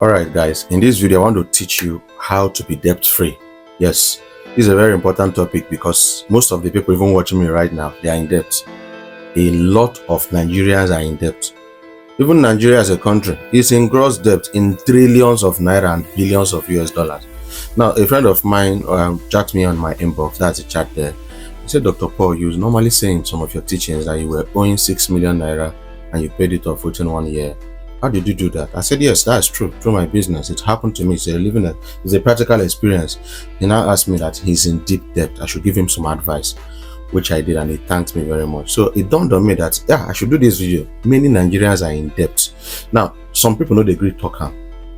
Alright guys, in this video I want to teach you how to be debt free. Yes, this is a very important topic because most of the people even watching me right now, they are in debt. A lot of Nigerians are in debt. Even Nigeria as a country is in gross debt in trillions of naira and billions of US dollars. Now a friend of mine chat me on my inbox, that's a chat there. He said, Dr. Paul, you normally say in some of your teachings that you were owing 6 million naira and you paid it off within 1 year. How did you do that? I said, yes, that's true. Through my business. It happened to me. It's a practical experience. He now asked me that he's in deep debt. I should give him some advice, which I did, and he thanked me very much. So it dawned on me that, yeah, I should do this video. Many Nigerians are in debt. Now, some people know the great talker.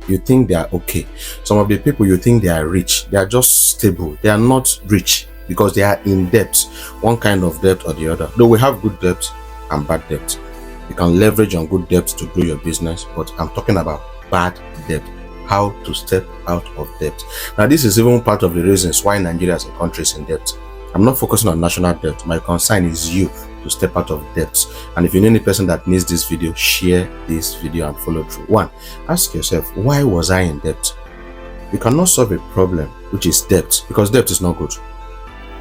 You think they are okay. Some of the people, you think they are rich. They are just stable. They are not rich because they are in debt. One kind of debt or the other. Though we have good debt and bad debt. You can leverage on good debt to do your business, but I'm talking about bad debt, how to step out of debt. Now, this is even part of the reasons why Nigeria as a country is in debt. I'm not focusing on national debt. My concern is you to step out of debt. And if you know any person that needs this video, share this video and follow through. One, ask yourself, why was I in debt? You cannot solve a problem, which is debt, because debt is not good.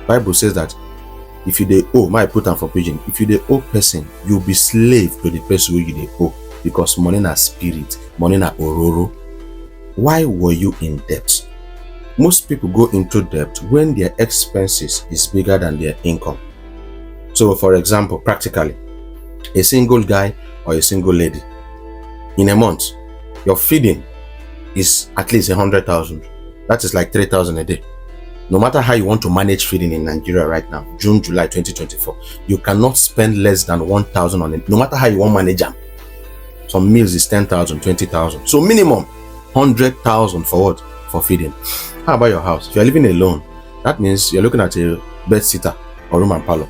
Bible says that if you dey owe, my put am for pidgin, if you dey owe person, you be slave to the person who you dey owe, because money na spirit, money na ororo. Why were you in debt? Most people go into debt when their expenses is bigger than their income. So for example, practically, a single guy or a single lady, in a month, your feeding is at least 100,000. That is like 3,000 a day. No matter how you want to manage feeding in Nigeria right now, June, July 2024, you cannot spend less than 1,000 on it, no matter how you want to manage them. Some meals is 10,000, 20,000. So minimum 100,000 for what? For feeding. How about your house? If you're living alone, that means you're looking at a bed sitter or room and parlor.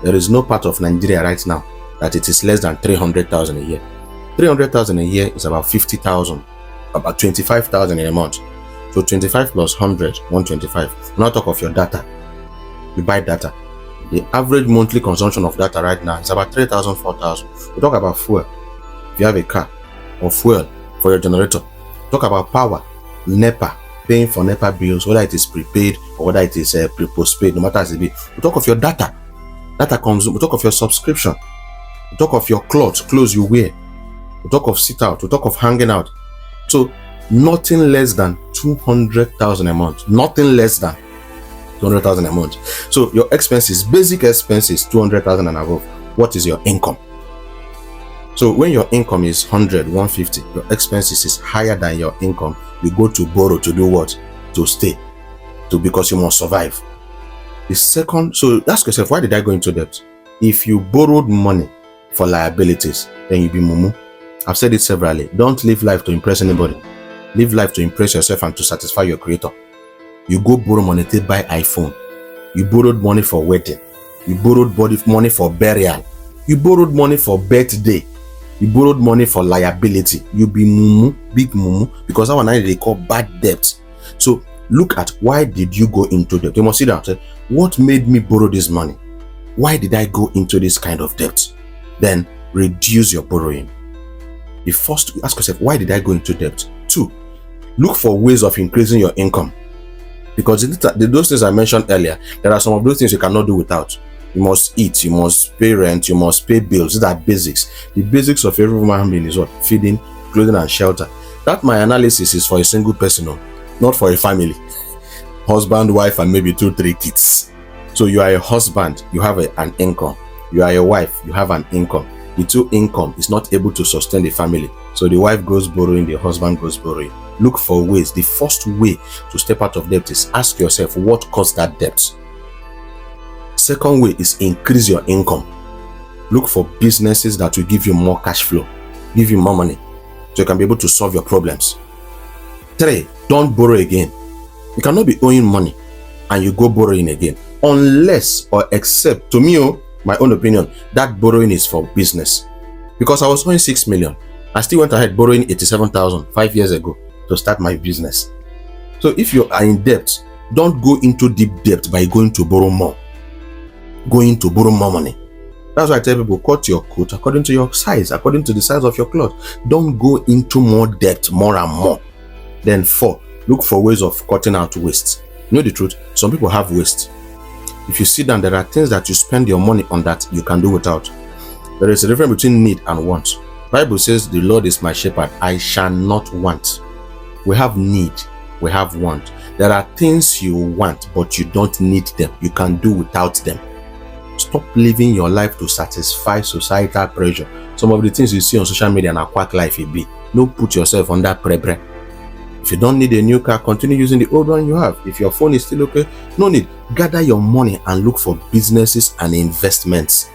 There is no part of Nigeria right now that it is less than 300,000 a year. 300,000 a year is about 50,000, about 25,000 in a month. So 25 plus 100, 125. Now talk of your data. You buy data. The average monthly consumption of data right now is about 3,000, 4,000. We talk about fuel. If you have a car or fuel for your generator. Talk about power, NEPA, paying for NEPA bills, whether it is prepaid or whether it is postpaid, no matter as it be. We talk of your data. Data consume. We talk of your subscription. We talk of your clothes you wear. We talk of sit out. We talk of hanging out. So nothing less than 200,000 a month. Nothing less than 200,000 a month. So your expenses, basic expenses, 200,000 and above. What is your income? So when your income is 100, 150, your expenses is higher than your income. You go to borrow to do what? To stay. Because you must survive. The second, so ask yourself, why did I go into debt? If you borrowed money for liabilities, then you be mumu. I've said it severally. Don't live life to impress anybody. Live life to impress yourself and to satisfy your creator. You go borrow money to buy iPhone. You borrowed money for wedding. You borrowed money for burial. You borrowed money for birthday. You borrowed money for liability. You be mumu, big mumu, because that one they call bad debt. So look at, why did you go into debt? You must sit down and say, what made me borrow this money? Why did I go into this kind of debt? Then reduce your borrowing. The first, ask yourself, why did I go into debt? 2, look for ways of increasing your income, because those things I mentioned earlier, there are some of those things you cannot do without. You must eat, you must pay rent, you must pay bills. These are basics. The basics of every human being is what? Feeding, clothing, and shelter. That my analysis is for a single person, not for a family. Husband, wife, and maybe 2, 3 kids. So you are a husband, you have an income. You are a wife, you have an income. The 2 income is not able to sustain the family. So the wife goes borrowing, the husband goes borrowing. Look for ways. The first way to step out of debt is ask yourself, what caused that debt? Second way is increase your income. Look for businesses that will give you more cash flow, give you more money, so you can be able to solve your problems. 3, don't borrow again. You cannot be owing money and you go borrowing again, unless or except, to me, my own opinion, that borrowing is for business. Because I was owing 6 million. I still went ahead borrowing 87,000 5 years ago to start my business. So if you are in debt, don't go into deep debt by going to borrow more. Going to borrow more money. That's why I tell people, cut your coat according to your size, according to the size of your cloth. Don't go into more debt, more and more. Then 4, look for ways of cutting out waste. You know the truth? Some people have waste. If you sit down, there are things that you spend your money on that you can do without. There is a difference between need and want. Bible says, the Lord is my shepherd, I shall not want. We have need, we have want. There are things you want, but you don't need them. You can do without them. Stop living your life to satisfy societal pressure. Some of the things you see on social media and quack life it be. No, put yourself under pressure. If you don't need a new car, continue using the old one you have. If your phone is still okay, no need. Gather your money and look for businesses and investments.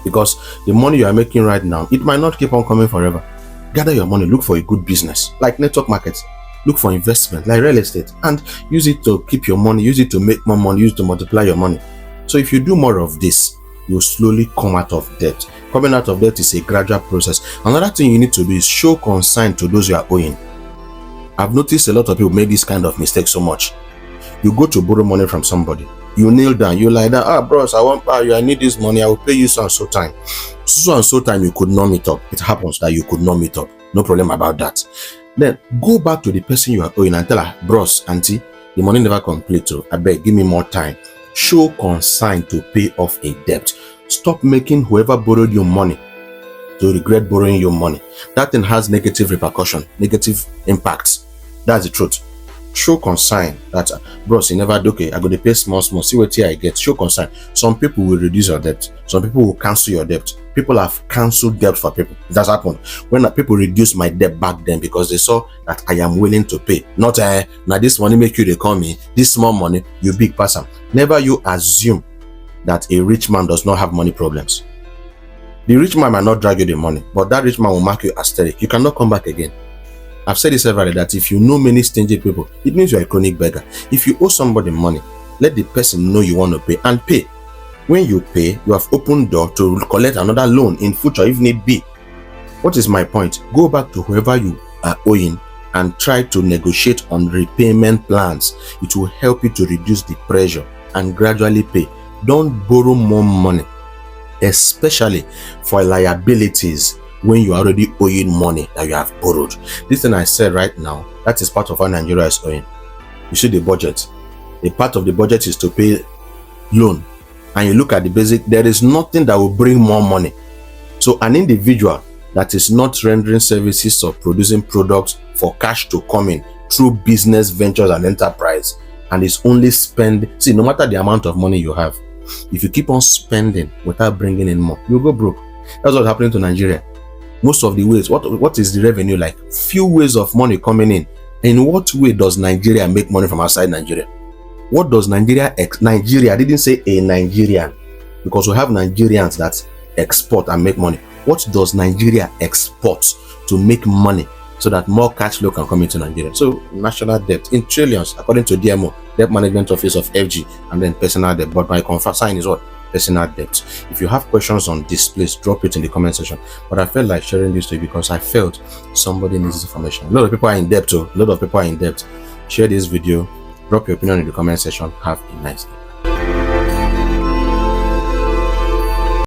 Because the money you are making right now, it might not keep on coming forever. Gather your money, look for a good business, like network markets. Look for investment, like real estate, and use it to keep your money, use it to make more money, use it to multiply your money. So if you do more of this, you'll slowly come out of debt. Coming out of debt is a gradual process. Another thing you need to do is show concern to those you are owing. I've noticed a lot of people make this kind of mistake so much. You go to borrow money from somebody, you kneel down, you lie down, bros, I need this money, I will pay you so and so time. So and so time you could not meet up. It happens that you could not meet up. No problem about that. Then go back to the person you are owing and tell her, bros, auntie, the money never complete, so I beg, give me more time. Show concern to pay off a debt. Stop making whoever borrowed you money to regret borrowing your money. That thing has negative repercussion, negative impacts. That's the truth. Show concern that, bros, you never do okay. I go to pay small, see what here I get. Show concern. Some people will reduce your debt. Some people will cancel your debt. People have cancelled debt for people. It has happened. When people reduce my debt back then because they saw that I am willing to pay. Not now this money make you they call me. This small money, you big person. Never you assume that a rich man does not have money problems. The rich man might not drag you the money, but that rich man will mark you asterisk. You cannot come back again. I've said this several that if you know many stingy people, it means you are a chronic beggar. If you owe somebody money, let the person know you want to pay and pay. When you pay, you have opened door to collect another loan in future if need be. What is my point? Go back to whoever you are owing and try to negotiate on repayment plans. It will help you to reduce the pressure and gradually pay. Don't borrow more money, especially for liabilities when you are already owing money that you have borrowed. This thing I said right now, that is part of what Nigeria is owing. You see the budget. A part of the budget is to pay loan. And you look at the basic, there is nothing that will bring more money. So an individual that is not rendering services or producing products for cash to come in through business ventures and enterprise, and is only see, no matter the amount of money you have, if you keep on spending without bringing in more, you'll go broke. That's what's happening to Nigeria. Most of the ways, what is the revenue like? Few ways of money coming in. In what way does Nigeria make money from outside Nigeria? What does Nigeria I didn't say a Nigerian, because we have Nigerians that export and make money. What does Nigeria export to make money so that more cash flow can come into Nigeria? So national debt in trillions, according to DMO, Debt Management Office of FG, and then personal debt. But my consign is what? Personal debt. If you have questions on this, please drop it in the comment section. But I felt like sharing this to you because I felt somebody needs this information. A lot of people are in debt too. A lot of people are in debt. Share this video, drop your opinion in the comment section. Have a nice day.